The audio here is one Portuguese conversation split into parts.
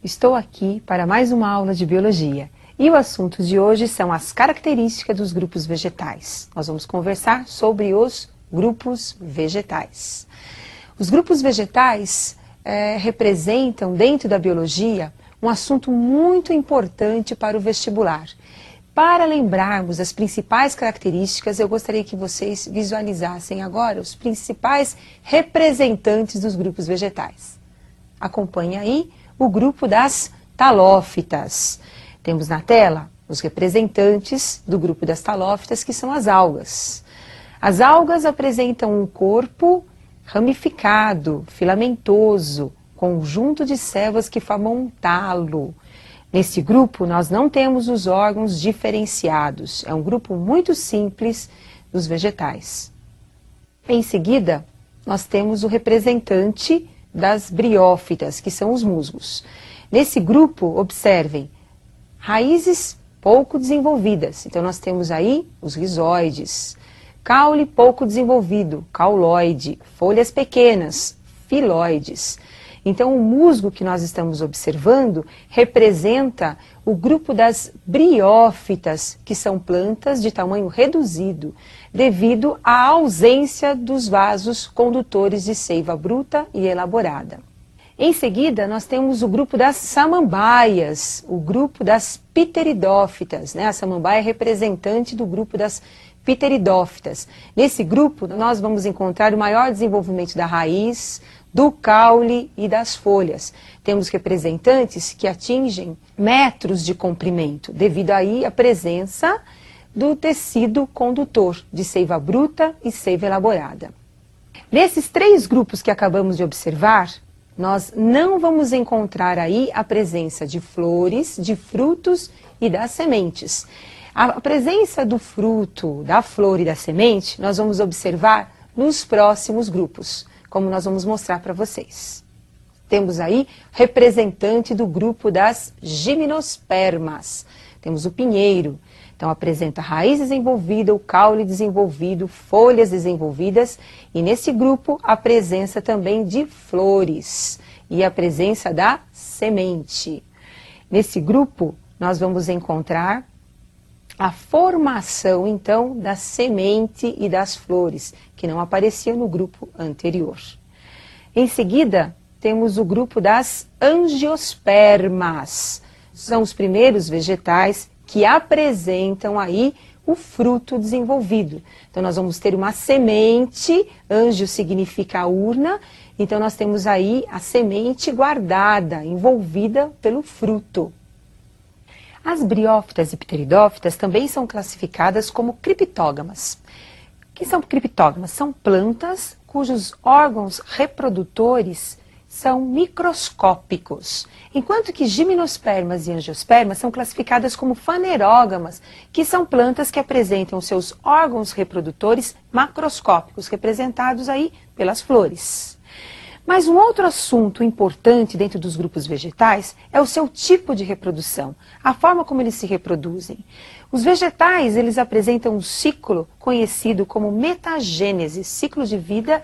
Estou aqui para mais uma aula de biologia e o assunto de hoje são as características dos grupos vegetais. Nós vamos conversar sobre os grupos vegetais. Os grupos vegetais representam dentro da biologia um assunto muito importante para o vestibular. Para lembrarmos as principais características, eu gostaria que vocês visualizassem agora os principais representantes dos grupos vegetais. Acompanhe aí o grupo das talófitas. Temos na tela os representantes do grupo das talófitas, que são as algas. As algas apresentam um corpo ramificado, filamentoso, conjunto de células que formam um talo. Nesse grupo, nós não temos os órgãos diferenciados. É um grupo muito simples dos vegetais. Em seguida, nós temos o representante das briófitas, que são os musgos. Nesse grupo, observem, raízes pouco desenvolvidas. Então, nós temos aí os rizóides. Caule pouco desenvolvido, cauloide. Folhas pequenas, filóides. Então, o musgo que nós estamos observando representa o grupo das briófitas, que são plantas de tamanho reduzido, devido à ausência dos vasos condutores de seiva bruta e elaborada. Em seguida, nós temos o grupo das samambaias, o grupo das pteridófitas, né? A samambaia é representante do grupo das pteridófitas. Nesse grupo, nós vamos encontrar o maior desenvolvimento da raiz, do caule e das folhas. Temos representantes que atingem metros de comprimento, devido aí à presença do tecido condutor de seiva bruta e seiva elaborada. Nesses três grupos que acabamos de observar, nós não vamos encontrar aí a presença de flores, de frutos e das sementes. A presença do fruto, da flor e da semente, nós vamos observar nos próximos grupos, como nós vamos mostrar para vocês. Temos aí representante do grupo das gimnospermas. Temos o pinheiro. Então, apresenta raiz desenvolvida, o caule desenvolvido, folhas desenvolvidas. E nesse grupo, a presença também de flores e a presença da semente. Nesse grupo, nós vamos encontrar a formação, então, da semente e das flores, que não aparecia no grupo anterior. Em seguida, temos o grupo das angiospermas. São os primeiros vegetais que apresentam aí o fruto desenvolvido. Então, nós vamos ter uma semente, ângio significa urna, então nós temos aí a semente guardada, envolvida pelo fruto. As briófitas e pteridófitas também são classificadas como criptógamas. O que são criptógamas? São plantas cujos órgãos reprodutores são microscópicos, enquanto que gimnospermas e angiospermas são classificadas como fanerógamas, que são plantas que apresentam seus órgãos reprodutores macroscópicos, representados aí pelas flores. Mas um outro assunto importante dentro dos grupos vegetais é o seu tipo de reprodução, a forma como eles se reproduzem. Os vegetais, eles apresentam um ciclo conhecido como metagênese, ciclo de vida,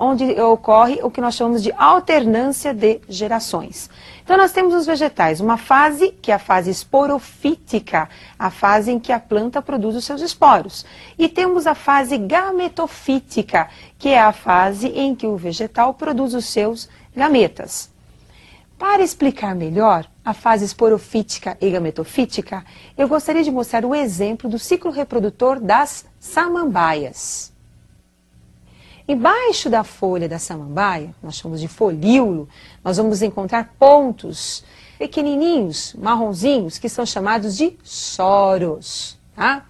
onde ocorre o que nós chamamos de alternância de gerações. Então nós temos os vegetais, uma fase que é a fase esporofítica, a fase em que a planta produz os seus esporos. E temos a fase gametofítica, que é a fase em que o vegetal produz os seus gametas. Para explicar melhor a fase esporofítica e gametofítica, eu gostaria de mostrar o exemplo do ciclo reprodutor das samambaias. Embaixo da folha da samambaia, nós chamamos de folíolo, nós vamos encontrar pontos pequenininhos, marronzinhos, que são chamados de soros. Tá?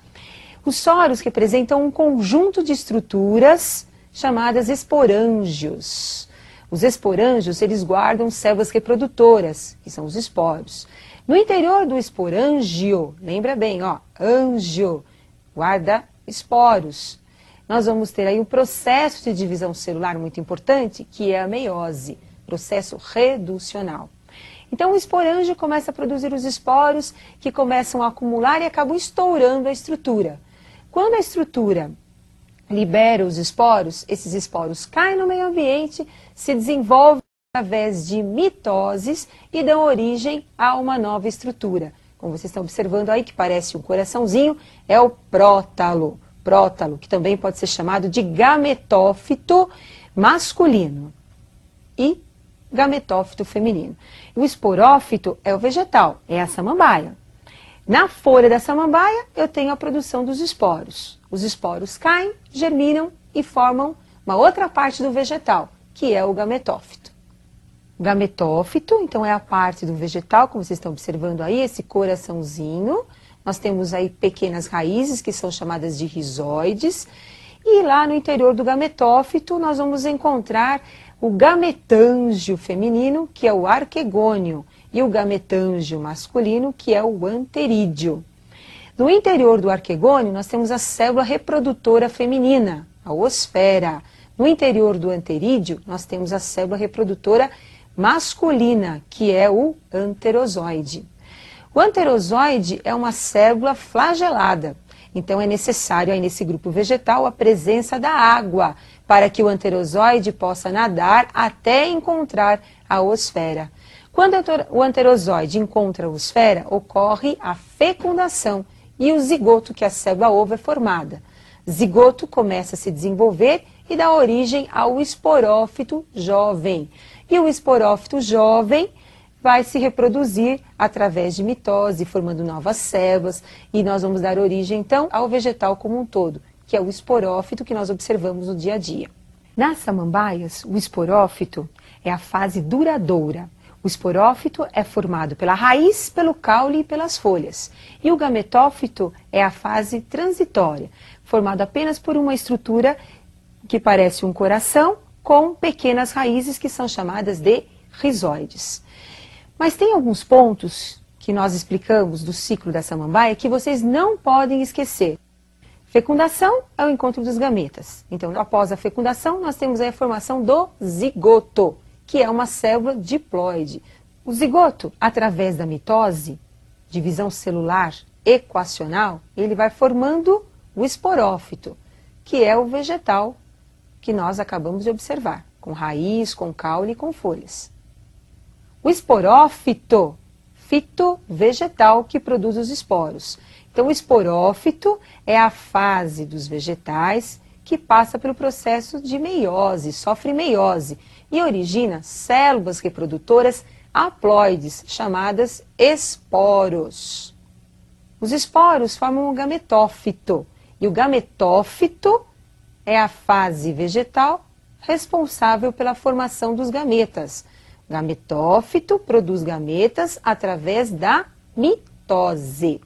Os soros representam um conjunto de estruturas chamadas esporângios. Os esporângios, eles guardam células reprodutoras, que são os esporos. No interior do esporângio, lembra bem, ó, ângio, guarda esporos. Nós vamos ter aí um processo de divisão celular muito importante, que é a meiose, processo reducional. Então o esporângio começa a produzir os esporos que começam a acumular e acabam estourando a estrutura. Quando a estrutura libera os esporos, esses esporos caem no meio ambiente, se desenvolvem através de mitoses e dão origem a uma nova estrutura. Como vocês estão observando aí, que parece um coraçãozinho, é o prótalo. Prótalo, que também pode ser chamado de gametófito masculino e gametófito feminino. O esporófito é o vegetal, é a samambaia. Na folha da samambaia, eu tenho a produção dos esporos. Os esporos caem, germinam e formam uma outra parte do vegetal, que é o gametófito. O gametófito, então, é a parte do vegetal, como vocês estão observando aí, esse coraçãozinho. Nós temos aí pequenas raízes, que são chamadas de rizóides. E lá no interior do gametófito, nós vamos encontrar o gametângio feminino, que é o arquegônio, e o gametângio masculino, que é o anterídeo. No interior do arquegônio, nós temos a célula reprodutora feminina, a osfera. No interior do anterídeo, nós temos a célula reprodutora masculina, que é o anterozoide. O anterozoide é uma célula flagelada, então é necessário aí nesse grupo vegetal a presença da água, para que o anterozoide possa nadar até encontrar a osfera. Quando o anterozoide encontra a osfera, ocorre a fecundação e o zigoto, que é a célula ovo, é formada. Zigoto começa a se desenvolver e dá origem ao esporófito jovem. E o esporófito jovem vai se reproduzir através de mitose, formando novas células, e nós vamos dar origem, então, ao vegetal como um todo, que é o esporófito que nós observamos no dia a dia. Nas samambaias, o esporófito é a fase duradoura. O esporófito é formado pela raiz, pelo caule e pelas folhas. E o gametófito é a fase transitória, formado apenas por uma estrutura que parece um coração, com pequenas raízes que são chamadas de rizóides. Mas tem alguns pontos que nós explicamos do ciclo da samambaia que vocês não podem esquecer. Fecundação é o encontro dos gametas. Então, após a fecundação, nós temos aí a formação do zigoto, que é uma célula diploide. O zigoto, através da mitose, divisão celular equacional, ele vai formando o esporófito, que é o vegetal que nós acabamos de observar, com raiz, com caule e com folhas. O esporófito, fito vegetal que produz os esporos. Então, o esporófito é a fase dos vegetais que passa pelo processo de meiose, sofre meiose e origina células reprodutoras haploides, chamadas esporos. Os esporos formam o gametófito, e o gametófito é a fase vegetal responsável pela formação dos gametas. Gametófito produz gametas através da mitose.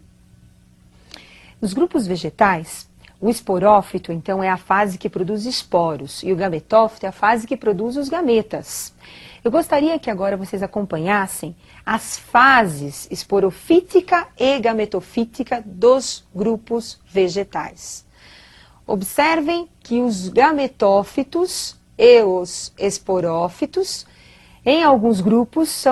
Nos grupos vegetais, o esporófito, então, é a fase que produz esporos e o gametófito é a fase que produz os gametas. Eu gostaria que agora vocês acompanhassem as fases esporofítica e gametofítica dos grupos vegetais. Observem que os gametófitos e os esporófitos, em alguns grupos,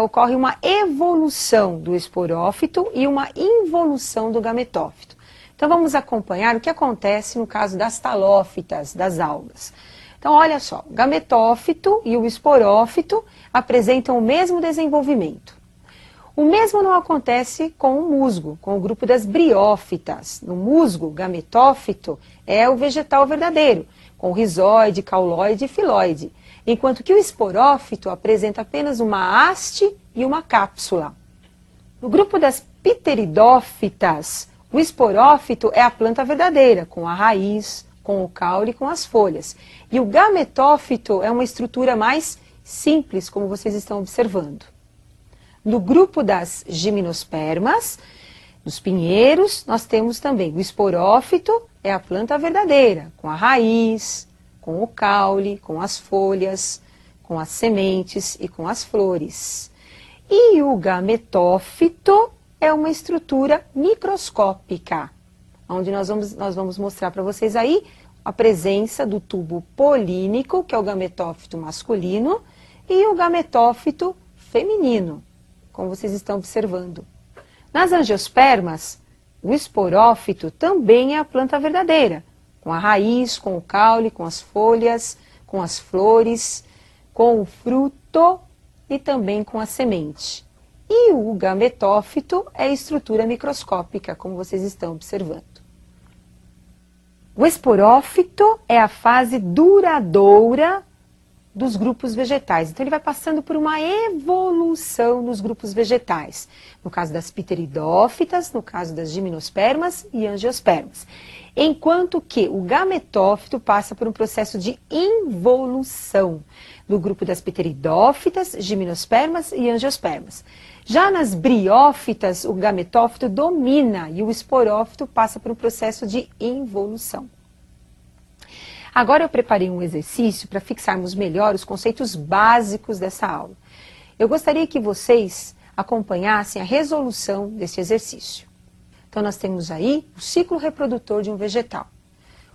ocorre uma evolução do esporófito e uma involução do gametófito. Então vamos acompanhar o que acontece no caso das talófitas, das algas. Então olha só, o gametófito e o esporófito apresentam o mesmo desenvolvimento. O mesmo não acontece com o musgo, com o grupo das briófitas. No musgo, gametófito é o vegetal verdadeiro, com rizóide, cauloide e filóide, enquanto que o esporófito apresenta apenas uma haste e uma cápsula. No grupo das pteridófitas, o esporófito é a planta verdadeira, com a raiz, com o caule e com as folhas. E o gametófito é uma estrutura mais simples, como vocês estão observando. No grupo das gimnospermas, dos pinheiros, nós temos também o esporófito, é a planta verdadeira, com a raiz, com o caule, com as folhas, com as sementes e com as flores. E o gametófito é uma estrutura microscópica, onde nós vamos mostrar para vocês aí a presença do tubo polínico, que é o gametófito masculino, e o gametófito feminino, como vocês estão observando. Nas angiospermas, o esporófito também é a planta verdadeira, com a raiz, com o caule, com as folhas, com as flores, com o fruto e também com a semente. E o gametófito é a estrutura microscópica, como vocês estão observando. O esporófito é a fase duradoura dos grupos vegetais. Então, ele vai passando por uma evolução nos grupos vegetais. No caso das pteridófitas, no caso das gimnospermas e angiospermas. Enquanto que o gametófito passa por um processo de involução no grupo das pteridófitas, gimnospermas e angiospermas. Já nas briófitas, o gametófito domina e o esporófito passa por um processo de involução. Agora eu preparei um exercício para fixarmos melhor os conceitos básicos dessa aula. Eu gostaria que vocês acompanhassem a resolução desse exercício. Então nós temos aí o ciclo reprodutor de um vegetal.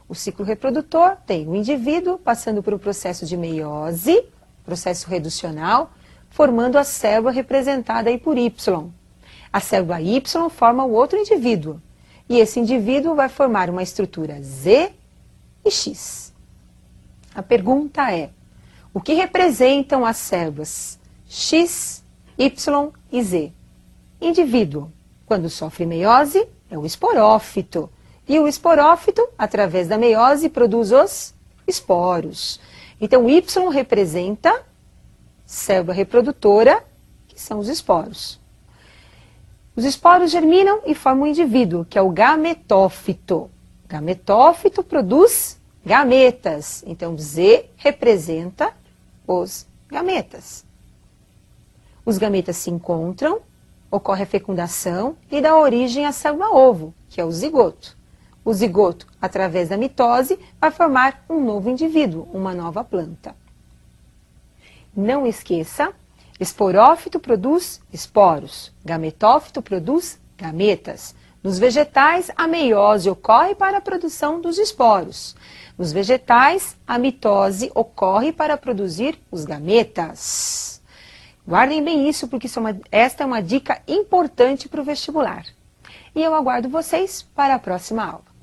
O ciclo reprodutor tem o indivíduo passando por um processo de meiose, processo reducional, formando a célula representada aí por Y. A célula Y forma o outro indivíduo. E esse indivíduo vai formar uma estrutura Z e X. A pergunta é, o que representam as células X, Y e Z? Indivíduo, quando sofre meiose, é o esporófito. E o esporófito, através da meiose, produz os esporos. Então, Y representa célula reprodutora, que são os esporos. Os esporos germinam e formam um indivíduo, que é o gametófito. Gametófito produz gametas. Então, Z representa os gametas. Os gametas se encontram, ocorre a fecundação e dá origem à célula ovo, que é o zigoto. O zigoto, através da mitose, vai formar um novo indivíduo, uma nova planta. Não esqueça, esporófito produz esporos, gametófito produz gametas. Nos vegetais, a meiose ocorre para a produção dos esporos. Nos vegetais, a mitose ocorre para produzir os gametas. Guardem bem isso, porque esta é uma dica importante para o vestibular. E eu aguardo vocês para a próxima aula.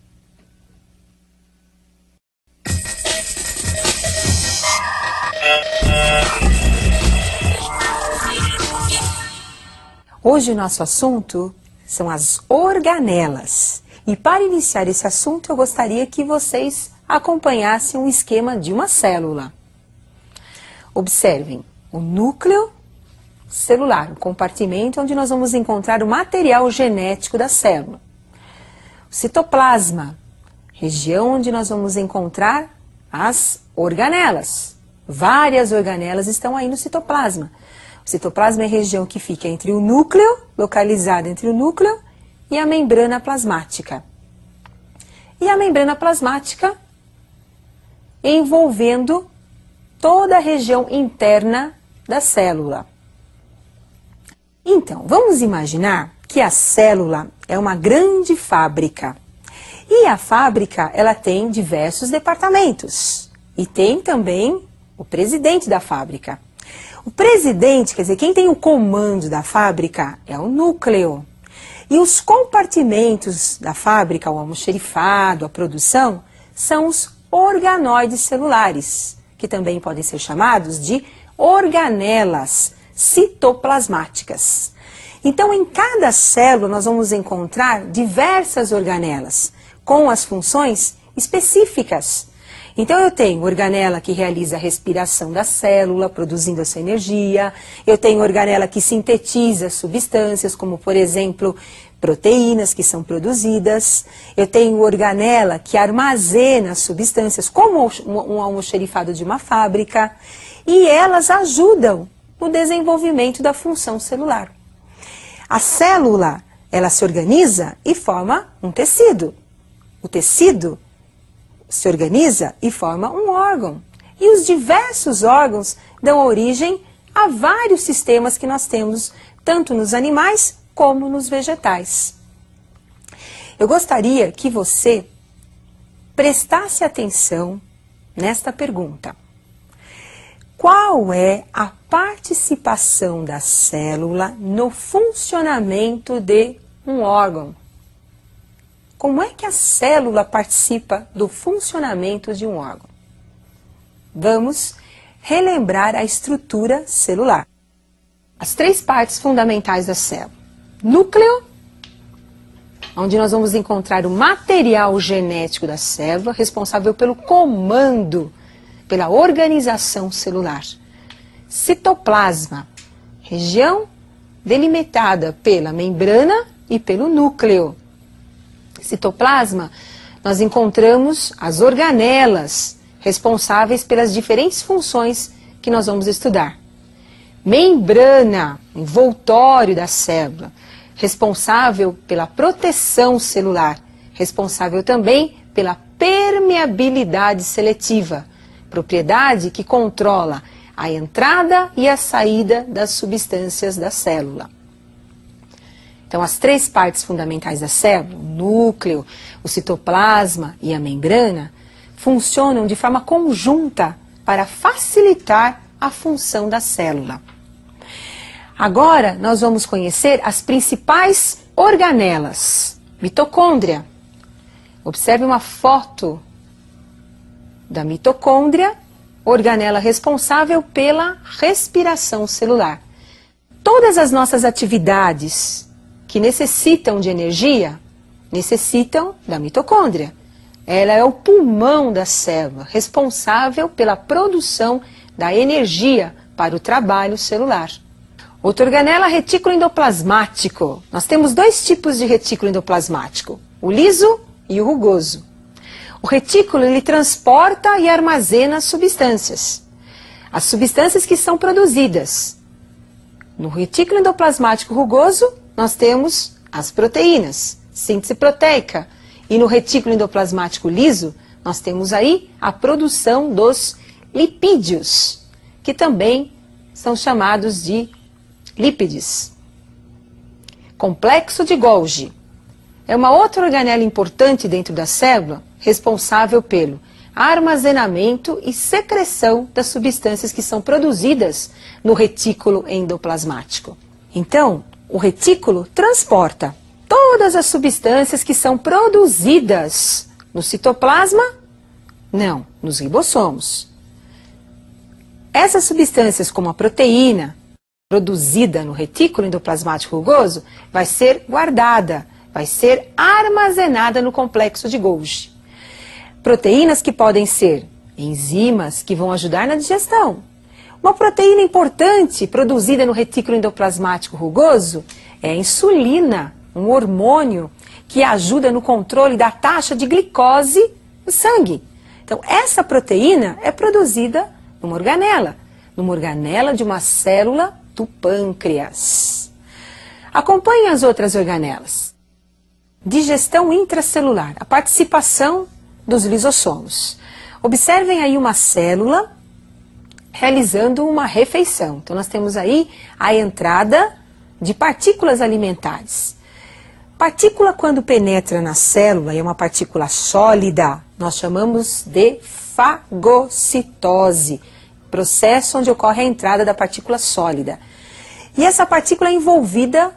Hoje o nosso assunto são as organelas. E para iniciar esse assunto, eu gostaria que vocês acompanhassem um esquema de uma célula. Observem o núcleo celular, o compartimento onde nós vamos encontrar o material genético da célula. O citoplasma, região onde nós vamos encontrar as organelas. Várias organelas estão aí no citoplasma. O citoplasma é a região que fica entre o núcleo, localizada entre o núcleo, e a membrana plasmática. E a membrana plasmática envolvendo toda a região interna da célula. Então, vamos imaginar que a célula é uma grande fábrica. E a fábrica, ela tem diversos departamentos. E tem também o presidente da fábrica. O presidente, quer dizer, quem tem o comando da fábrica é o núcleo. E os compartimentos da fábrica, o almoxerifado, a produção, são os organoides celulares, que também podem ser chamados de organelas citoplasmáticas. Então, em cada célula, nós vamos encontrar diversas organelas, com as funções específicas. Então, eu tenho organela que realiza a respiração da célula, produzindo essa energia. Eu tenho organela que sintetiza substâncias, como, por exemplo, proteínas que são produzidas. Eu tenho organela que armazena substâncias, como um almoxerifado de uma fábrica. E elas ajudam no desenvolvimento da função celular. A célula, ela se organiza e forma um tecido. O tecido se organiza e forma um órgão. E os diversos órgãos dão origem a vários sistemas que nós temos, tanto nos animais como nos vegetais. Eu gostaria que você prestasse atenção nesta pergunta. Qual é a participação da célula no funcionamento de um órgão? Como é que a célula participa do funcionamento de um órgão? Vamos relembrar a estrutura celular. As 3 partes fundamentais da célula. Núcleo, onde nós vamos encontrar o material genético da célula, responsável pelo comando, pela organização celular. Citoplasma, região delimitada pela membrana e pelo núcleo. Citoplasma, nós encontramos as organelas, responsáveis pelas diferentes funções que nós vamos estudar. Membrana, envoltório da célula, responsável pela proteção celular, responsável também pela permeabilidade seletiva, propriedade que controla a entrada e a saída das substâncias da célula. Então, as 3 partes fundamentais da célula, o núcleo, o citoplasma e a membrana, funcionam de forma conjunta para facilitar a função da célula. Agora, nós vamos conhecer as principais organelas. Mitocôndria. Observe uma foto da mitocôndria, organela responsável pela respiração celular. Todas as nossas atividades que necessitam de energia, necessitam da mitocôndria. Ela é o pulmão da célula, responsável pela produção da energia para o trabalho celular. Outra organela, retículo endoplasmático. Nós temos 2 tipos de retículo endoplasmático, o liso e o rugoso. O retículo, ele transporta e armazena as substâncias que são produzidas. No retículo endoplasmático rugoso, nós temos as proteínas, síntese proteica. E no retículo endoplasmático liso, nós temos aí a produção dos lipídios, que também são chamados de lípides. Complexo de Golgi é uma outra organela importante dentro da célula, responsável pelo armazenamento e secreção das substâncias que são produzidas no retículo endoplasmático. Então, o retículo transporta todas as substâncias que são produzidas no citoplasma, não, nos ribossomos. Essas substâncias, como a proteína, produzida no retículo endoplasmático rugoso, vai ser guardada, vai ser armazenada no complexo de Golgi. Proteínas que podem ser enzimas que vão ajudar na digestão. Uma proteína importante produzida no retículo endoplasmático rugoso é a insulina, um hormônio que ajuda no controle da taxa de glicose no sangue. Então, essa proteína é produzida numa organela de uma célula do pâncreas. Acompanhe as outras organelas. Digestão intracelular, a participação dos lisossomos. Observem aí uma célula realizando uma refeição. Então, nós temos aí a entrada de partículas alimentares. Partícula, quando penetra na célula, é uma partícula sólida, nós chamamos de fagocitose, processo onde ocorre a entrada da partícula sólida. E essa partícula é envolvida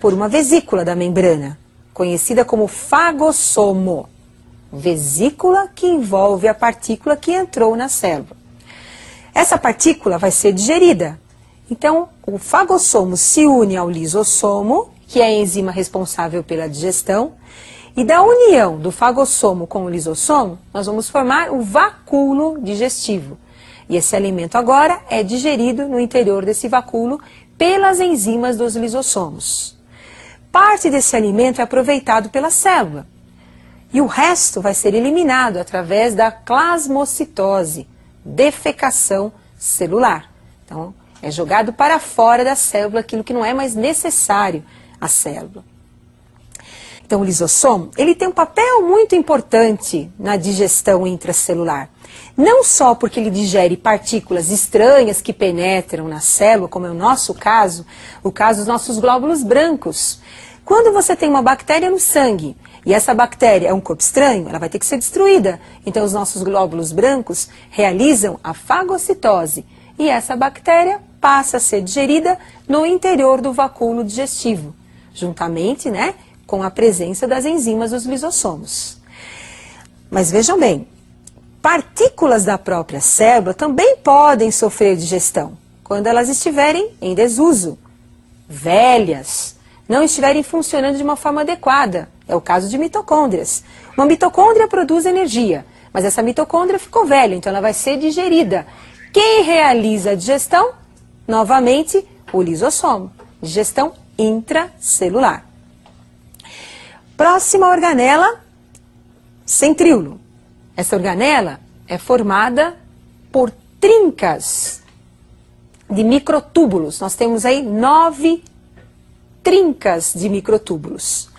por uma vesícula da membrana, conhecida como fagossomo, vesícula que envolve a partícula que entrou na célula. Essa partícula vai ser digerida. Então, o fagossomo se une ao lisossomo, que é a enzima responsável pela digestão, e da união do fagossomo com o lisossomo, nós vamos formar o vacúolo digestivo. E esse alimento agora é digerido no interior desse vacúolo pelas enzimas dos lisossomos. Parte desse alimento é aproveitado pela célula. E o resto vai ser eliminado através da plasmocitose, defecação celular. Então, é jogado para fora da célula aquilo que não é mais necessário à célula. Então, o lisossomo, ele tem um papel muito importante na digestão intracelular. Não só porque ele digere partículas estranhas que penetram na célula, como é o nosso caso, o caso dos nossos glóbulos brancos. Quando você tem uma bactéria no sangue, e essa bactéria é um corpo estranho, ela vai ter que ser destruída. Então, os nossos glóbulos brancos realizam a fagocitose. E essa bactéria passa a ser digerida no interior do vacúolo digestivo, juntamente, com a presença das enzimas dos lisossomos. Mas vejam bem, partículas da própria célula também podem sofrer digestão quando elas estiverem em desuso, velhas, não estiverem funcionando de uma forma adequada. É o caso de mitocôndrias. Uma mitocôndria produz energia, mas essa mitocôndria ficou velha, então ela vai ser digerida. Quem realiza a digestão? Novamente, o lisossomo. Digestão intracelular. Próxima organela, centríolo. Essa organela é formada por trincas de microtúbulos. Nós temos aí 9 trincas de microtúbulos.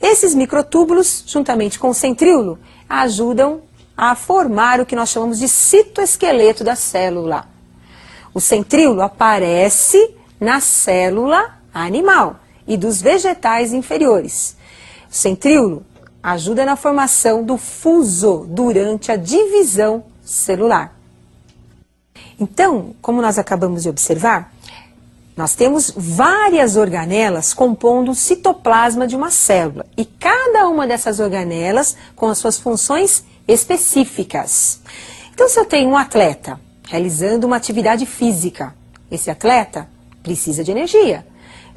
Esses microtúbulos, juntamente com o centríolo, ajudam a formar o que nós chamamos de citoesqueleto da célula. O centríolo aparece na célula animal e dos vegetais inferiores. O centríolo ajuda na formação do fuso durante a divisão celular. Então, como nós acabamos de observar, nós temos várias organelas compondo o citoplasma de uma célula. E cada uma dessas organelas com as suas funções específicas. Então, se eu tenho um atleta realizando uma atividade física, esse atleta precisa de energia.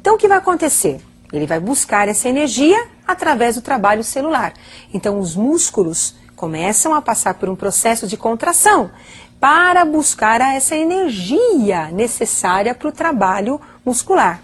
Então, o que vai acontecer? Ele vai buscar essa energia através do trabalho celular. Então, os músculos começam a passar por um processo de contração para buscar essa energia necessária para o trabalho muscular.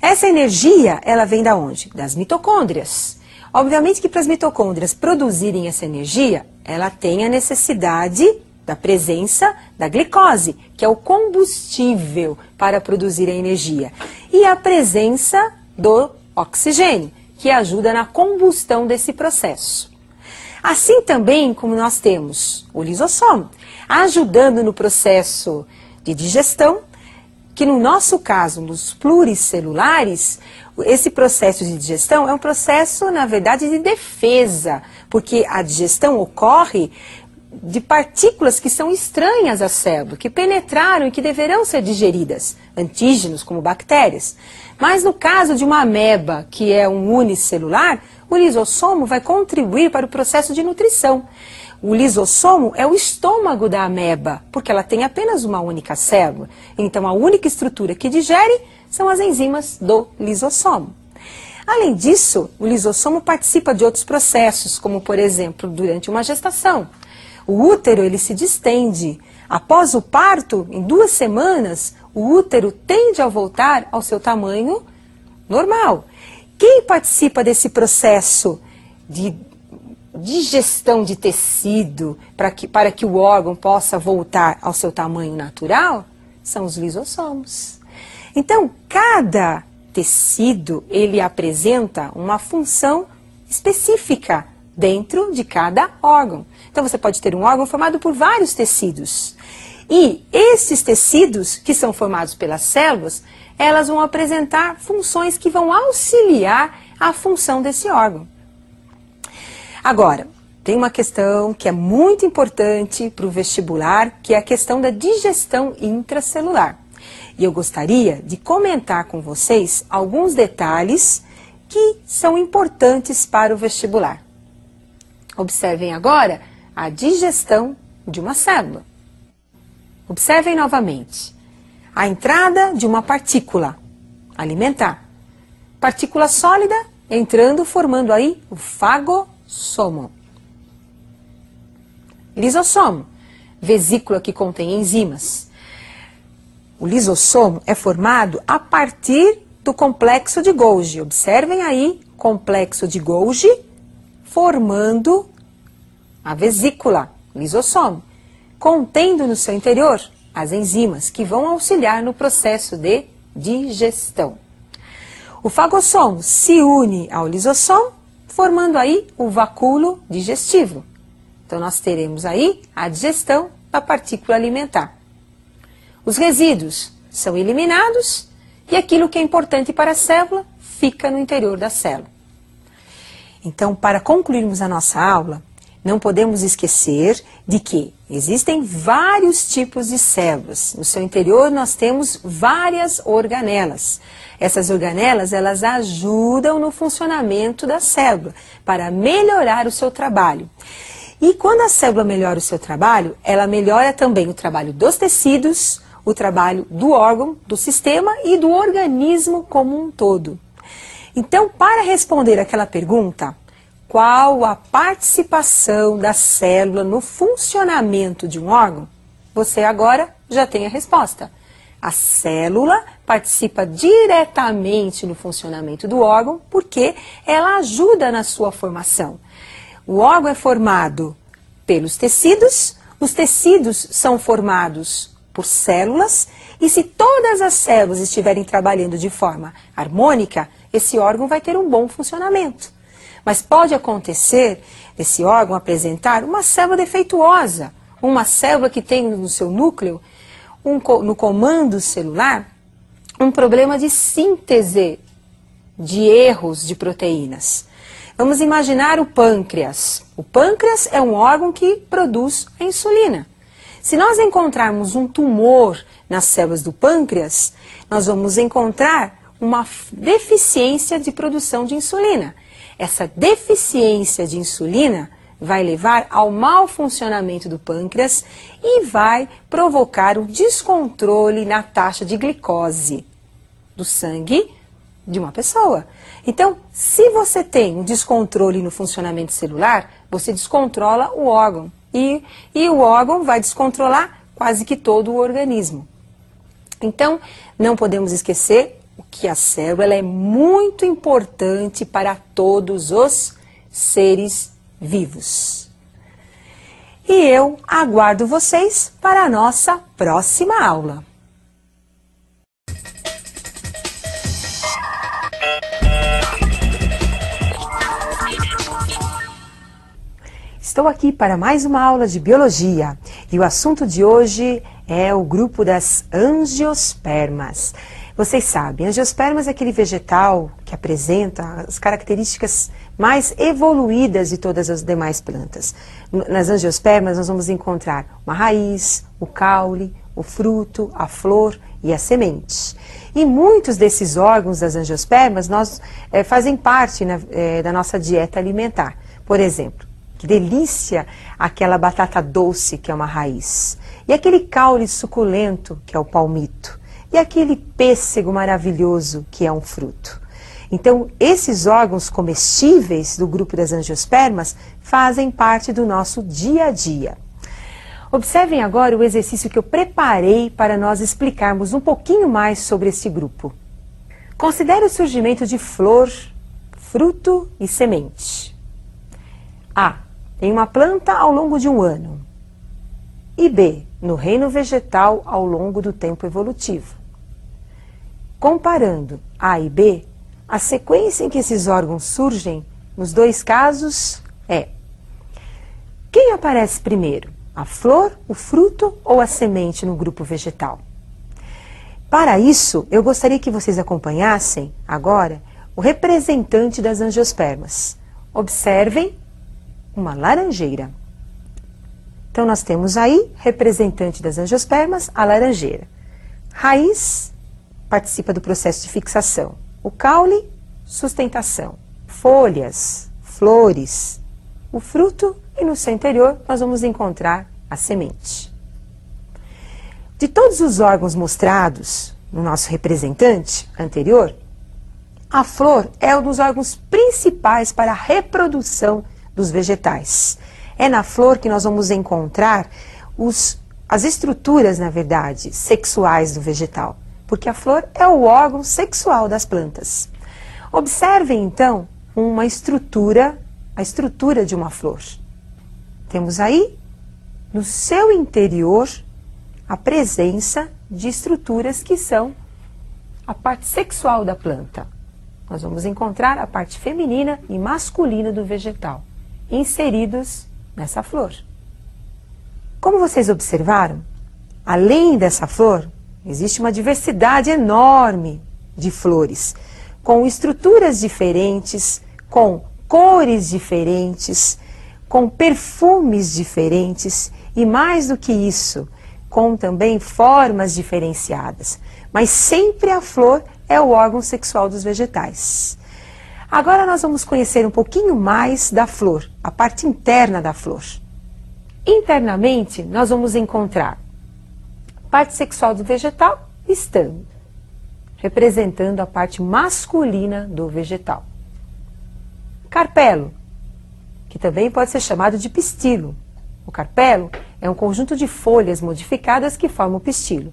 Essa energia, ela vem da onde? Das mitocôndrias. Obviamente que para as mitocôndrias produzirem essa energia, ela tem a necessidade da presença da glicose, que é o combustível para produzir a energia, e a presença do oxigênio, que ajuda na combustão desse processo. Assim também como nós temos o lisossomo, ajudando no processo de digestão, que no nosso caso, nos pluricelulares, esse processo de digestão é um processo, na verdade, de defesa, porque a digestão ocorre de partículas que são estranhas à célula, que penetraram e que deverão ser digeridas, antígenos como bactérias. Mas no caso de uma ameba, que é um unicelular, o lisossomo vai contribuir para o processo de nutrição. O lisossomo é o estômago da ameba, porque ela tem apenas uma única célula. Então, a única estrutura que digere são as enzimas do lisossomo. Além disso, o lisossomo participa de outros processos, como, por exemplo, durante uma gestação. O útero, ele se distende. Após o parto, em 2 semanas, o útero tende a voltar ao seu tamanho normal. Quem participa desse processo de digestão de tecido para que o órgão possa voltar ao seu tamanho natural são os lisossomos. Então, cada tecido, ele apresenta uma função específica dentro de cada órgão. Então, você pode ter um órgão formado por vários tecidos. E esses tecidos, que são formados pelas células, elas vão apresentar funções que vão auxiliar a função desse órgão. Agora, tem uma questão que é muito importante para o vestibular, que é a questão da digestão intracelular. E eu gostaria de comentar com vocês alguns detalhes que são importantes para o vestibular. Observem agora a digestão de uma célula. Observem novamente a entrada de uma partícula alimentar. Partícula sólida entrando, formando aí o fagossomo. Lisossomo, vesícula que contém enzimas. O lisossomo é formado a partir do complexo de Golgi. Observem aí, complexo de Golgi, formando a vesícula, lisossomo, contendo no seu interior as enzimas que vão auxiliar no processo de digestão. O fagossomo se une ao lisossomo, formando aí o vacúolo digestivo. Então, nós teremos aí a digestão da partícula alimentar. Os resíduos são eliminados e aquilo que é importante para a célula fica no interior da célula. Então, para concluirmos a nossa aula, não podemos esquecer de que existem vários tipos de células. No seu interior nós temos várias organelas. Essas organelas, elas ajudam no funcionamento da célula para melhorar o seu trabalho. E quando a célula melhora o seu trabalho, ela melhora também o trabalho dos tecidos, o trabalho do órgão, do sistema e do organismo como um todo. Então, para responder aquela pergunta, qual a participação da célula no funcionamento de um órgão? Você agora já tem a resposta. A célula participa diretamente no funcionamento do órgão porque ela ajuda na sua formação. O órgão é formado pelos tecidos, os tecidos são formados por células, e se todas as células estiverem trabalhando de forma harmônica, esse órgão vai ter um bom funcionamento. Mas pode acontecer desse órgão apresentar uma célula defeituosa, uma célula que tem no seu núcleo, no comando celular, um problema de síntese de erros de proteínas. Vamos imaginar o pâncreas. O pâncreas é um órgão que produz a insulina. Se nós encontrarmos um tumor nas células do pâncreas, nós vamos encontrar uma deficiência de produção de insulina. Essa deficiência de insulina vai levar ao mau funcionamento do pâncreas e vai provocar um descontrole na taxa de glicose do sangue de uma pessoa. Então, se você tem um descontrole no funcionamento celular, você descontrola o órgão. E o órgão vai descontrolar quase que todo o organismo. Então, não podemos esquecer que a célula é muito importante para todos os seres vivos. E eu aguardo vocês para a nossa próxima aula. Estou aqui para mais uma aula de biologia e o assunto de hoje é o grupo das angiospermas. Vocês sabem, angiospermas é aquele vegetal que apresenta as características mais evoluídas de todas as demais plantas. Nas angiospermas nós vamos encontrar uma raiz, o caule, o fruto, a flor e a semente. E muitos desses órgãos das angiospermas fazem parte da nossa dieta alimentar. Por exemplo, que delícia aquela batata doce que é uma raiz. E aquele caule suculento que é o palmito. E aquele pêssego maravilhoso que é um fruto. Então, esses órgãos comestíveis do grupo das angiospermas fazem parte do nosso dia a dia. Observem agora o exercício que eu preparei para nós explicarmos um pouquinho mais sobre esse grupo. Considere o surgimento de flor, fruto e semente. A. Em uma planta ao longo de um ano. E B. No reino vegetal ao longo do tempo evolutivo. Comparando A e B, a sequência em que esses órgãos surgem, nos dois casos, é: quem aparece primeiro? A flor, o fruto ou a semente no grupo vegetal? Para isso, eu gostaria que vocês acompanhassem agora o representante das angiospermas. Observem uma laranjeira. Então, nós temos aí, representante das angiospermas, a laranjeira. Raiz, participa do processo de fixação. O caule, sustentação. Folhas, flores. O fruto e no seu interior nós vamos encontrar a semente. De todos os órgãos mostrados no nosso representante anterior, a flor é um dos órgãos principais para a reprodução dos vegetais. É na flor que nós vamos encontrar as estruturas, na verdade, sexuais do vegetal, porque a flor é o órgão sexual das plantas. Observem, então, a estrutura de uma flor. Temos aí, no seu interior, a presença de estruturas que são a parte sexual da planta. Nós vamos encontrar a parte feminina e masculina do vegetal, inseridos nessa flor. Como vocês observaram, além dessa flor, existe uma diversidade enorme de flores, com estruturas diferentes, com cores diferentes, com perfumes diferentes e, mais do que isso, com também formas diferenciadas. Mas sempre a flor é o órgão sexual dos vegetais. Agora nós vamos conhecer um pouquinho mais da flor, a parte interna da flor. Internamente, nós vamos encontrar parte sexual do vegetal, estame, representando a parte masculina do vegetal. Carpelo, que também pode ser chamado de pistilo. O carpelo é um conjunto de folhas modificadas que formam o pistilo,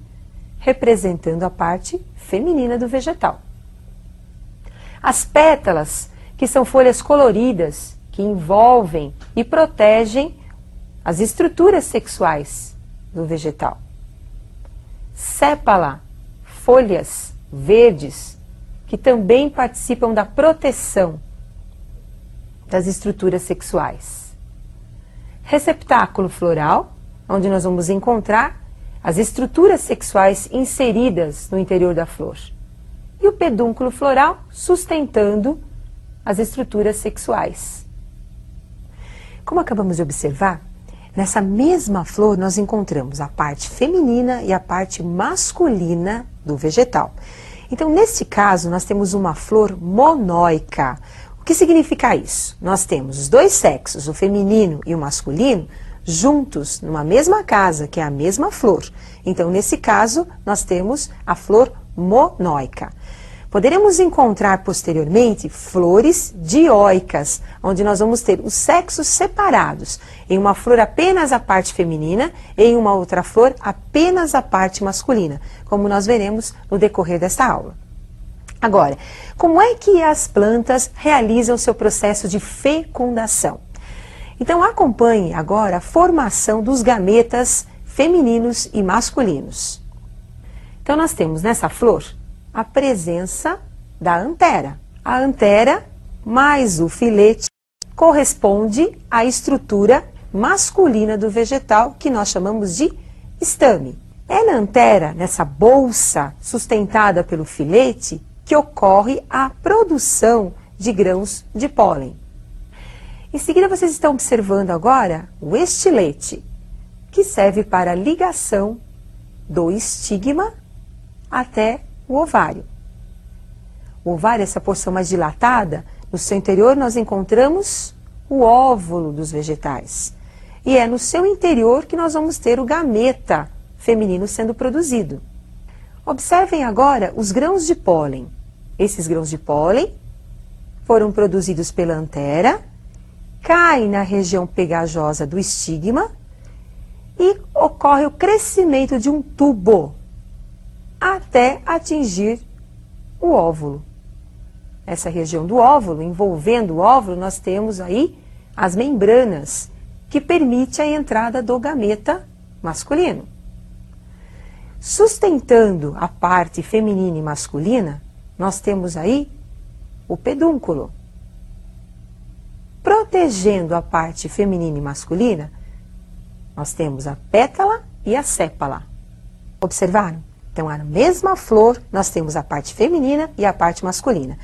representando a parte feminina do vegetal. As pétalas, que são folhas coloridas, que envolvem e protegem as estruturas sexuais do vegetal. Sépala, folhas verdes, que também participam da proteção das estruturas sexuais. Receptáculo floral, onde nós vamos encontrar as estruturas sexuais inseridas no interior da flor. E o pedúnculo floral, sustentando as estruturas sexuais. Como acabamos de observar, nessa mesma flor nós encontramos a parte feminina e a parte masculina do vegetal. Então, neste caso, nós temos uma flor monóica. O que significa isso? Nós temos os dois sexos, o feminino e o masculino, juntos numa mesma casa, que é a mesma flor. Então, nesse caso, nós temos a flor monóica. Poderemos encontrar posteriormente flores dioicas, onde nós vamos ter os sexos separados. Em uma flor apenas a parte feminina, e em uma outra flor apenas a parte masculina, como nós veremos no decorrer desta aula. Agora, como é que as plantas realizam o seu processo de fecundação? Então, acompanhe agora a formação dos gametas femininos e masculinos. Então, nós temos nessa flor a presença da antera. A antera mais o filete corresponde à estrutura masculina do vegetal, que nós chamamos de estame. É na antera, nessa bolsa sustentada pelo filete, que ocorre a produção de grãos de pólen. Em seguida, vocês estão observando agora o estilete, que serve para a ligação do estigma até o ovário. O ovário, essa porção mais dilatada, no seu interior nós encontramos o óvulo dos vegetais. E é no seu interior que nós vamos ter o gameta feminino sendo produzido. Observem agora os grãos de pólen. Esses grãos de pólen foram produzidos pela antera, caem na região pegajosa do estigma e ocorre o crescimento de um tubo até atingir o óvulo. Essa região do óvulo, envolvendo o óvulo, nós temos aí as membranas que permitem a entrada do gameta masculino. Sustentando a parte feminina e masculina, nós temos aí o pedúnculo. Protegendo a parte feminina e masculina, nós temos a pétala e a sépala. Observaram? Então, na mesma flor, nós temos a parte feminina e a parte masculina.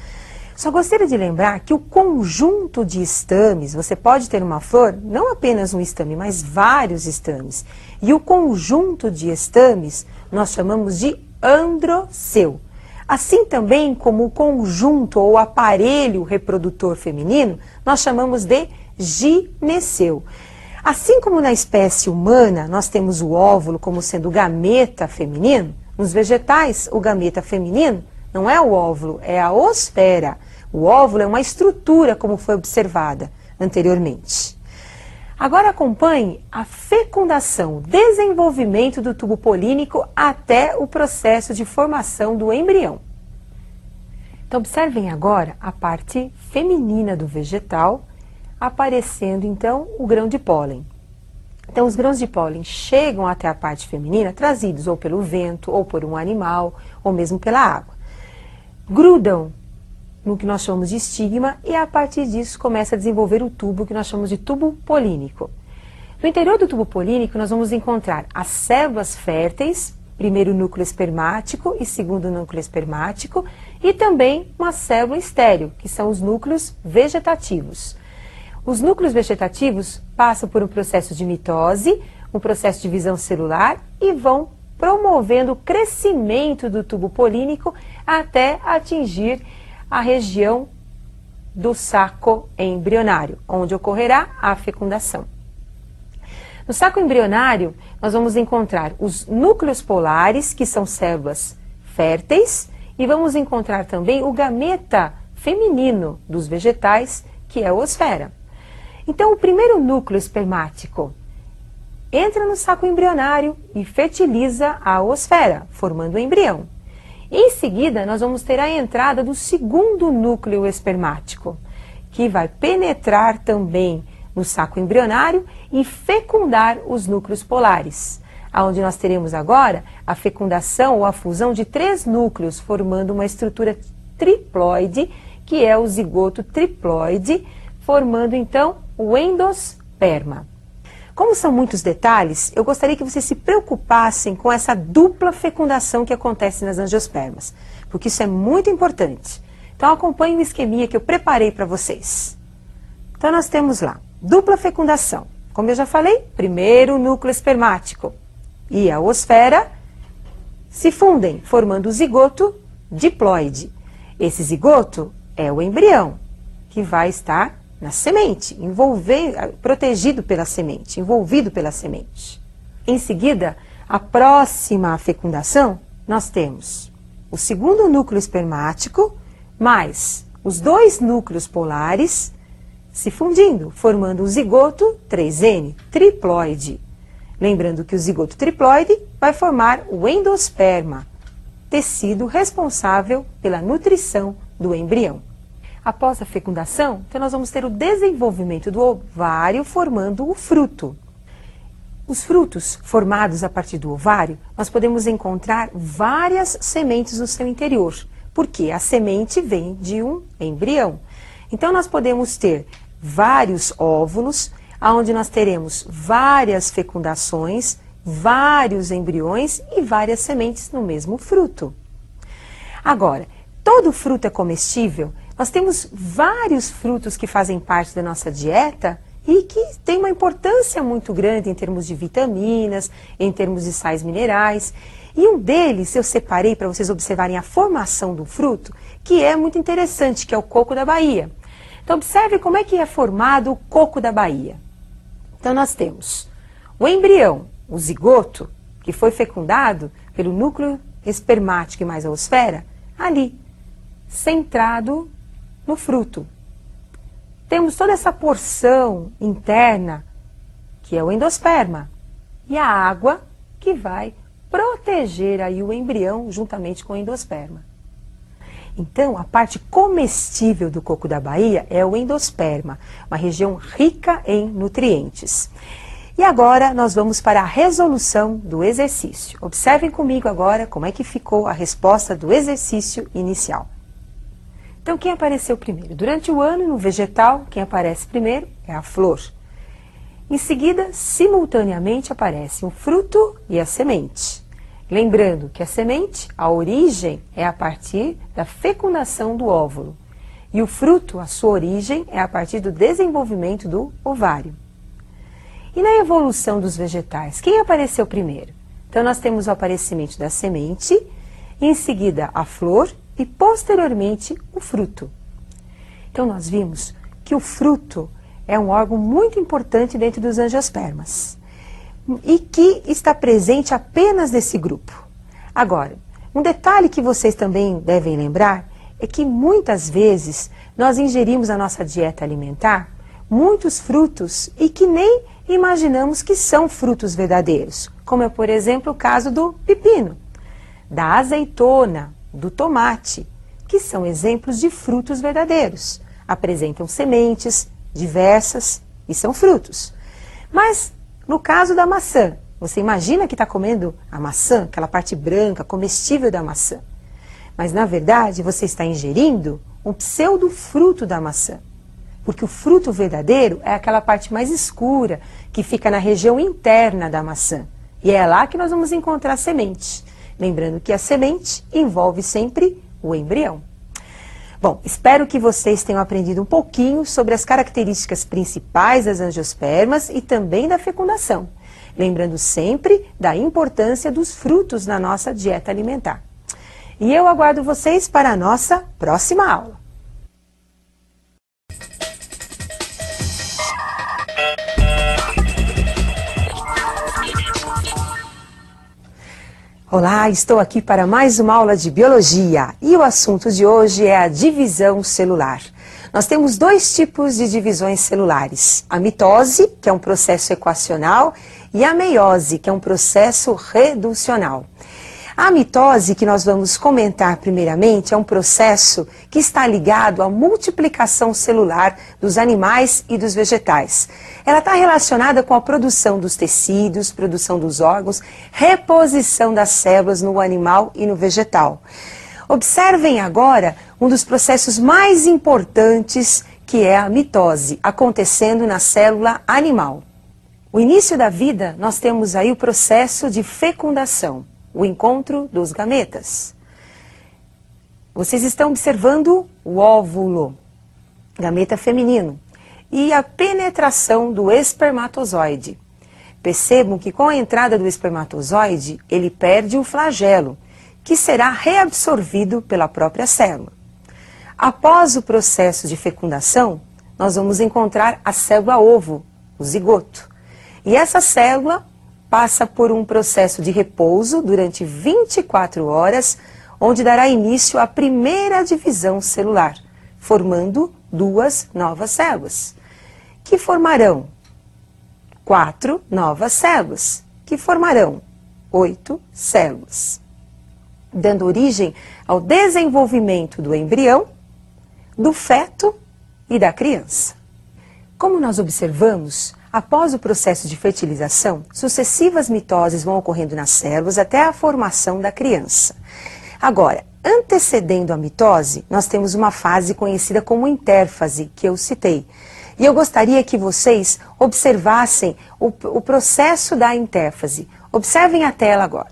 Só gostaria de lembrar que o conjunto de estames, você pode ter uma flor, não apenas um estame, mas vários estames. E o conjunto de estames nós chamamos de androceu. Assim também como o conjunto ou aparelho reprodutor feminino, nós chamamos de gineceu. Assim como na espécie humana nós temos o óvulo como sendo o gameta feminino, nos vegetais o gameta feminino não é o óvulo, é a osfera. O óvulo é uma estrutura, como foi observada anteriormente. Agora acompanhe a fecundação, o desenvolvimento do tubo polínico até o processo de formação do embrião. Então observem agora a parte feminina do vegetal, aparecendo então o grão de pólen. Então os grãos de pólen chegam até a parte feminina trazidos ou pelo vento, ou por um animal, ou mesmo pela água. Grudam no que nós chamamos de estigma e a partir disso começa a desenvolver o tubo que nós chamamos de tubo polínico. No interior do tubo polínico nós vamos encontrar as células férteis, primeiro núcleo espermático e segundo núcleo espermático, e também uma célula estéril, que são os núcleos vegetativos. Os núcleos vegetativos passam por um processo de mitose, um processo de divisão celular e vão promovendo o crescimento do tubo polínico até atingir a região do saco embrionário, onde ocorrerá a fecundação. No saco embrionário, nós vamos encontrar os núcleos polares, que são células férteis, e vamos encontrar também o gameta feminino dos vegetais, que é a oosfera. Então, o primeiro núcleo espermático entra no saco embrionário e fertiliza a oosfera, formando o embrião. Em seguida, nós vamos ter a entrada do segundo núcleo espermático, que vai penetrar também no saco embrionário e fecundar os núcleos polares, onde nós teremos agora a fecundação ou a fusão de 3 núcleos, formando uma estrutura triploide, que é o zigoto triploide, formando então o endosperma. Como são muitos detalhes, eu gostaria que vocês se preocupassem com essa dupla fecundação que acontece nas angiospermas, porque isso é muito importante. Então acompanhe o esqueminha que eu preparei para vocês. Então nós temos lá, dupla fecundação. Como eu já falei, primeiro o núcleo espermático e a oosfera se fundem, formando o zigoto diploide. Esse zigoto é o embrião, que vai estar na semente, protegido pela semente, envolvido pela semente. Em seguida, a próxima fecundação, nós temos o segundo núcleo espermático, mais os 2 núcleos polares se fundindo, formando o zigoto 3N, triploide. Lembrando que o zigoto triploide vai formar o endosperma, tecido responsável pela nutrição do embrião. Após a fecundação, então nós vamos ter o desenvolvimento do ovário formando o fruto. Os frutos formados a partir do ovário, nós podemos encontrar várias sementes no seu interior, porque a semente vem de um embrião. Então nós podemos ter vários óvulos, onde nós teremos várias fecundações, vários embriões e várias sementes no mesmo fruto. Agora, todo fruto é comestível? Nós temos vários frutos que fazem parte da nossa dieta e que têm uma importância muito grande em termos de vitaminas, em termos de sais minerais. E um deles eu separei para vocês observarem a formação do fruto, que é muito interessante, que é o coco da Bahia. Então observe como é que é formado o coco da Bahia. Então nós temos o embrião, o zigoto, que foi fecundado pelo núcleo espermático e mais a oosfera, ali, centrado no fruto. Temos toda essa porção interna, que é o endosperma, e a água que vai proteger aí o embrião juntamente com o endosperma. Então, a parte comestível do coco da Bahia é o endosperma, uma região rica em nutrientes. E agora nós vamos para a resolução do exercício. Observem comigo agora como é que ficou a resposta do exercício inicial. Então, quem apareceu primeiro? Durante o ano, no vegetal, quem aparece primeiro é a flor. Em seguida, simultaneamente aparecem o fruto e a semente. Lembrando que a semente, a origem, é a partir da fecundação do óvulo. E o fruto, a sua origem, é a partir do desenvolvimento do ovário. E na evolução dos vegetais, quem apareceu primeiro? Então, nós temos o aparecimento da semente, em seguida a flor e, posteriormente, o fruto. Então, nós vimos que o fruto é um órgão muito importante dentro dos angiospermas e que está presente apenas nesse grupo. Agora, um detalhe que vocês também devem lembrar é que muitas vezes nós ingerimos na nossa dieta alimentar muitos frutos e que nem imaginamos que são frutos verdadeiros, como é, por exemplo, o caso do pepino, da azeitona, do tomate, que são exemplos de frutos verdadeiros. Apresentam sementes diversas e são frutos. Mas, no caso da maçã, você imagina que está comendo a maçã, aquela parte branca, comestível da maçã. Mas, na verdade, você está ingerindo um pseudo-fruto da maçã. Porque o fruto verdadeiro é aquela parte mais escura, que fica na região interna da maçã. E é lá que nós vamos encontrar a semente. Lembrando que a semente envolve sempre o embrião. Bom, espero que vocês tenham aprendido um pouquinho sobre as características principais das angiospermas e também da fecundação. Lembrando sempre da importância dos frutos na nossa dieta alimentar. E eu aguardo vocês para a nossa próxima aula. Olá, estou aqui para mais uma aula de biologia e o assunto de hoje é a divisão celular. Nós temos dois tipos de divisões celulares, a mitose, que é um processo equacional, e a meiose, que é um processo reducional. A mitose, que nós vamos comentar primeiramente, é um processo que está ligado à multiplicação celular dos animais e dos vegetais. Ela está relacionada com a produção dos tecidos, produção dos órgãos, reposição das células no animal e no vegetal. Observem agora um dos processos mais importantes, que é a mitose, acontecendo na célula animal. O início da vida, nós temos aí o processo de fecundação, o encontro dos gametas. Vocês estão observando o óvulo, gameta feminino, e a penetração do espermatozoide. Percebam que com a entrada do espermatozoide, ele perde o flagelo, que será reabsorvido pela própria célula. Após o processo de fecundação, nós vamos encontrar a célula ovo, o zigoto. E essa célula passa por um processo de repouso durante 24 horas, onde dará início à primeira divisão celular, formando duas novas células, que formarão 4 novas células, que formarão 8 células, dando origem ao desenvolvimento do embrião, do feto e da criança. Como nós observamos, após o processo de fertilização, sucessivas mitoses vão ocorrendo nas células até a formação da criança. Agora, antecedendo a mitose, nós temos uma fase conhecida como intérfase, que eu citei. E eu gostaria que vocês observassem o processo da intérfase. Observem a tela agora.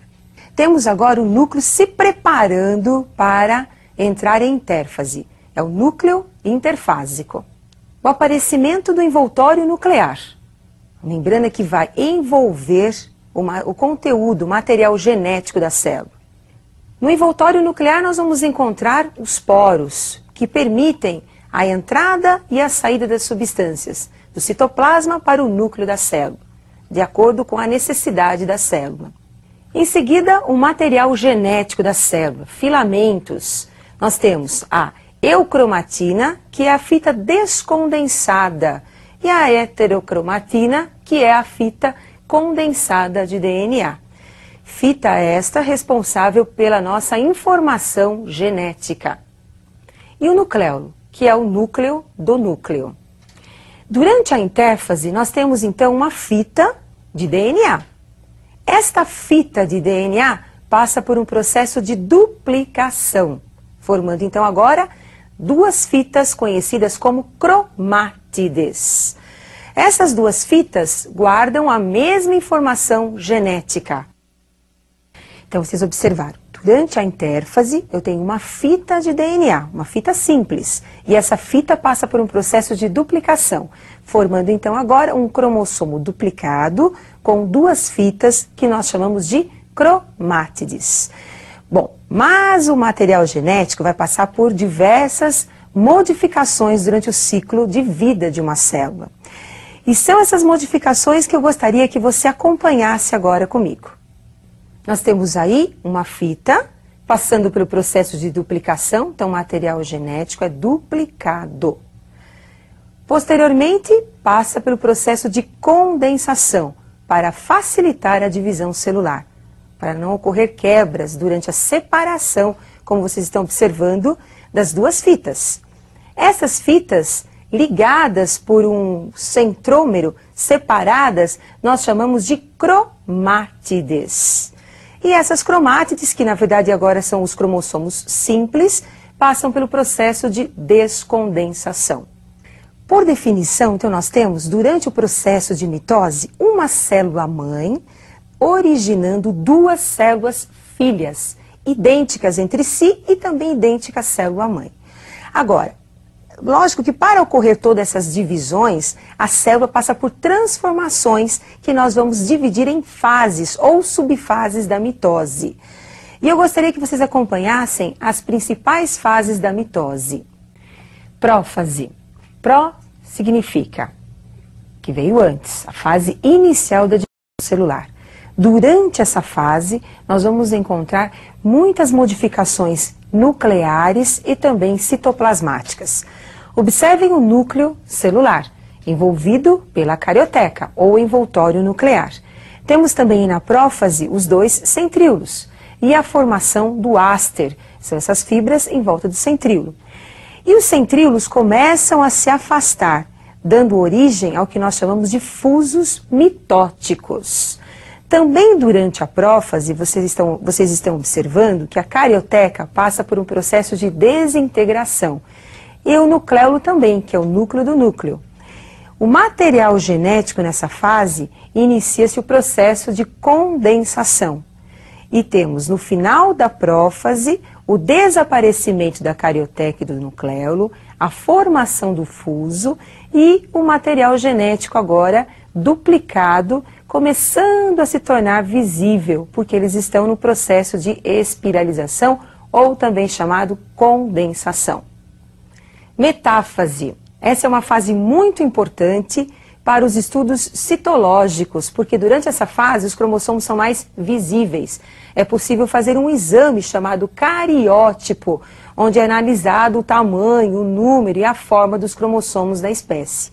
Temos agora o núcleo se preparando para entrar em intérfase. É o núcleo interfásico. O aparecimento do envoltório nuclear. A membrana que vai envolver o conteúdo, o material genético da célula. No envoltório nuclear nós vamos encontrar os poros, que permitem a entrada e a saída das substâncias, do citoplasma para o núcleo da célula, de acordo com a necessidade da célula. Em seguida, o material genético da célula, filamentos. Nós temos a eucromatina, que é a fita descondensada, e a heterocromatina, que é a fita condensada de DNA. Fita esta responsável pela nossa informação genética. E o nucleolo, que é o núcleo do núcleo. Durante a intérfase, nós temos então uma fita de DNA. Esta fita de DNA passa por um processo de duplicação, formando então agora duas fitas conhecidas como cromátides. Essas duas fitas guardam a mesma informação genética. Então vocês observaram, durante a intérfase eu tenho uma fita de DNA, uma fita simples, e essa fita passa por um processo de duplicação, formando então agora um cromossomo duplicado com duas fitas que nós chamamos de cromátides. Bom, mas o material genético vai passar por diversas modificações durante o ciclo de vida de uma célula. E são essas modificações que eu gostaria que você acompanhasse agora comigo. Nós temos aí uma fita passando pelo processo de duplicação, então o material genético é duplicado. Posteriormente, passa pelo processo de condensação para facilitar a divisão celular, para não ocorrer quebras durante a separação, como vocês estão observando, das duas fitas. Essas fitas, ligadas por um centrômero, separadas, nós chamamos de cromátides. E essas cromátides, que na verdade agora são os cromossomos simples, passam pelo processo de descondensação. Por definição, então nós temos, durante o processo de mitose, uma célula-mãe originando duas células filhas, idênticas entre si e também idênticas à célula-mãe. Agora, lógico que para ocorrer todas essas divisões, a célula passa por transformações que nós vamos dividir em fases ou subfases da mitose. E eu gostaria que vocês acompanhassem as principais fases da mitose. Prófase. Pró significa que veio antes, a fase inicial da divisão celular. Durante essa fase, nós vamos encontrar muitas modificações nucleares e também citoplasmáticas. Observem o núcleo celular, envolvido pela carioteca, ou envoltório nuclear. Temos também na prófase os dois centríolos e a formação do áster, são essas fibras em volta do centríolo. E os centríolos começam a se afastar, dando origem ao que nós chamamos de fusos mitóticos. Também durante a prófase, vocês estão observando que a carioteca passa por um processo de desintegração. E o nucleolo também, que é o núcleo do núcleo. O material genético nessa fase inicia-se o processo de condensação. E temos no final da prófase o desaparecimento da carioteca e do nucleolo, a formação do fuso e o material genético agora duplicado, começando a se tornar visível, porque eles estão no processo de espiralização ou também chamado condensação. Metáfase. Essa é uma fase muito importante para os estudos citológicos, porque durante essa fase os cromossomos são mais visíveis. É possível fazer um exame chamado cariótipo, onde é analisado o tamanho, o número e a forma dos cromossomos da espécie.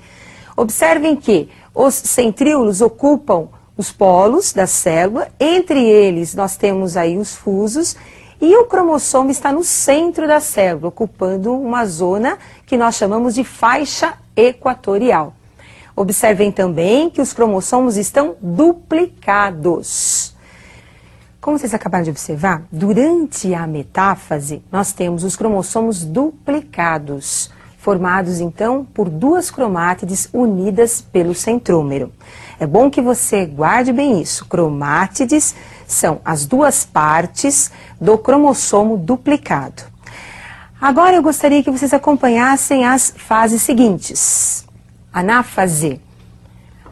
Observem que os centríolos ocupam os polos da célula, entre eles nós temos aí os fusos, e o cromossomo está no centro da célula, ocupando uma zona que nós chamamos de faixa equatorial. Observem também que os cromossomos estão duplicados. Como vocês acabaram de observar, durante a metáfase nós temos os cromossomos duplicados, formados então por duas cromátides unidas pelo centrômero. É bom que você guarde bem isso. Cromátides são as duas partes do cromossomo duplicado. Agora eu gostaria que vocês acompanhassem as fases seguintes. Anáfase,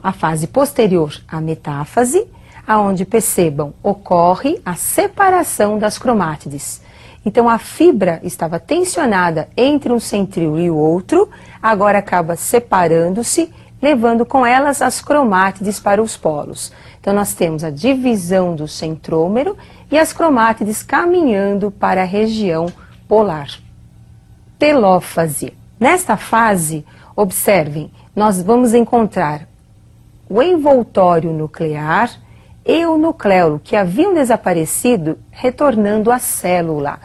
a fase posterior à metáfase, aonde percebam, ocorre a separação das cromátides. Então a fibra estava tensionada entre um centríolo e o outro, agora acaba separando-se, levando com elas as cromátides para os polos. Então nós temos a divisão do centrômero e as cromátides caminhando para a região polar. Telófase. Nesta fase, observem, nós vamos encontrar o envoltório nuclear e o nucleolo, que haviam desaparecido, retornando à célula.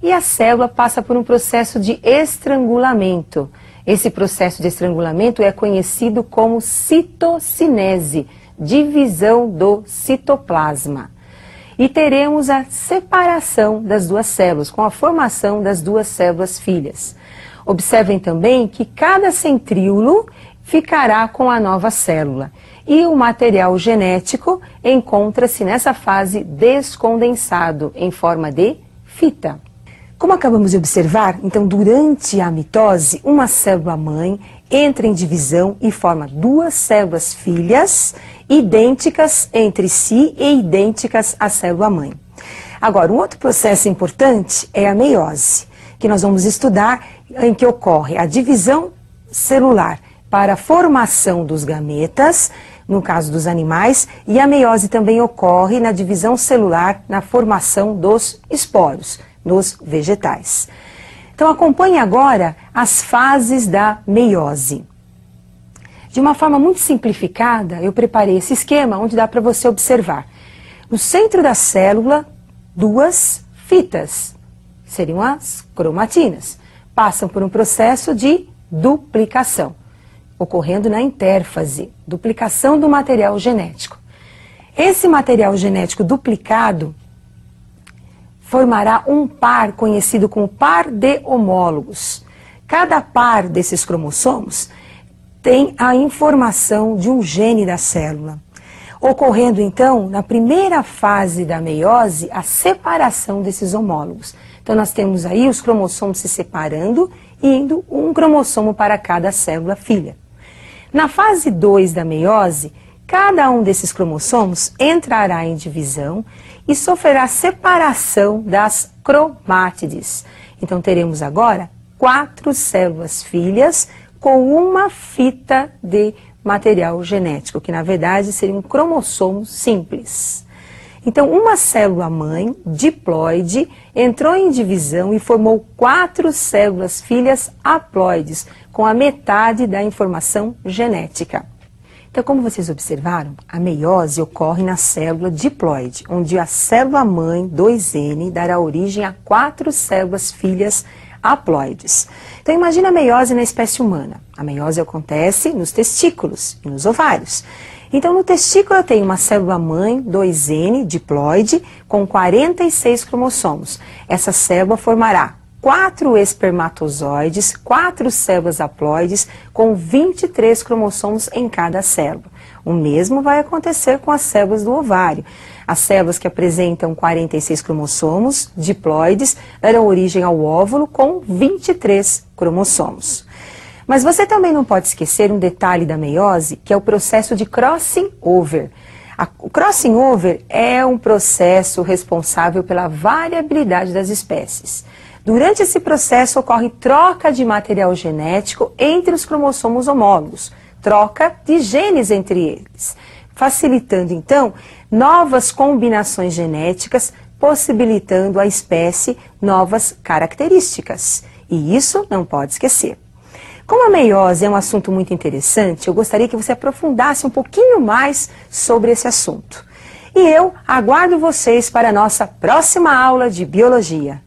E a célula passa por um processo de estrangulamento. Esse processo de estrangulamento é conhecido como citocinese, divisão do citoplasma. E teremos a separação das duas células, com a formação das duas células filhas. Observem também que cada centríolo ficará com a nova célula. E o material genético encontra-se nessa fase descondensado, em forma de fita. Como acabamos de observar, então durante a mitose, uma célula-mãe entra em divisão e forma duas células filhas, idênticas entre si e idênticas à célula-mãe. Agora, um outro processo importante é a meiose, que nós vamos estudar, em que ocorre a divisão celular para a formação dos gametas, no caso dos animais, e a meiose também ocorre na divisão celular, na formação dos esporos, nos vegetais. Então acompanhe agora as fases da meiose. De uma forma muito simplificada, eu preparei esse esquema onde dá para você observar. No centro da célula, duas fitas, seriam as cromatinas, passam por um processo de duplicação, ocorrendo na intérfase, duplicação do material genético. Esse material genético duplicado formará um par conhecido como par de homólogos. Cada par desses cromossomos tem a informação de um gene da célula, ocorrendo então, na primeira fase da meiose, a separação desses homólogos. Então nós temos aí os cromossomos se separando, indo um cromossomo para cada célula filha. Na fase 2 da meiose, cada um desses cromossomos entrará em divisão e sofrerá separação das cromátides. Então teremos agora 4 células filhas com uma fita de material genético, que na verdade seria um cromossomo simples. Então, uma célula-mãe, diploide, entrou em divisão e formou 4 células filhas haploides, com a metade da informação genética. Então, como vocês observaram, a meiose ocorre na célula diploide, onde a célula-mãe, 2N, dará origem a 4 células filhas haploides. Então, imagina a meiose na espécie humana. A meiose acontece nos testículos e nos ovários. Então, no testículo eu tenho uma célula-mãe, 2N, diploide, com 46 cromossomos. Essa célula formará 4 espermatozoides, 4 células haploides, com 23 cromossomos em cada célula. O mesmo vai acontecer com as células do ovário. As células que apresentam 46 cromossomos, diploides, darão origem ao óvulo com 23 cromossomos. Mas você também não pode esquecer um detalhe da meiose, que é o processo de crossing over. O crossing over é um processo responsável pela variabilidade das espécies. Durante esse processo ocorre troca de material genético entre os cromossomos homólogos, troca de genes entre eles, facilitando então novas combinações genéticas, possibilitando à espécie novas características. E isso não pode esquecer. Como a meiose é um assunto muito interessante, eu gostaria que você aprofundasse um pouquinho mais sobre esse assunto. E eu aguardo vocês para a nossa próxima aula de biologia.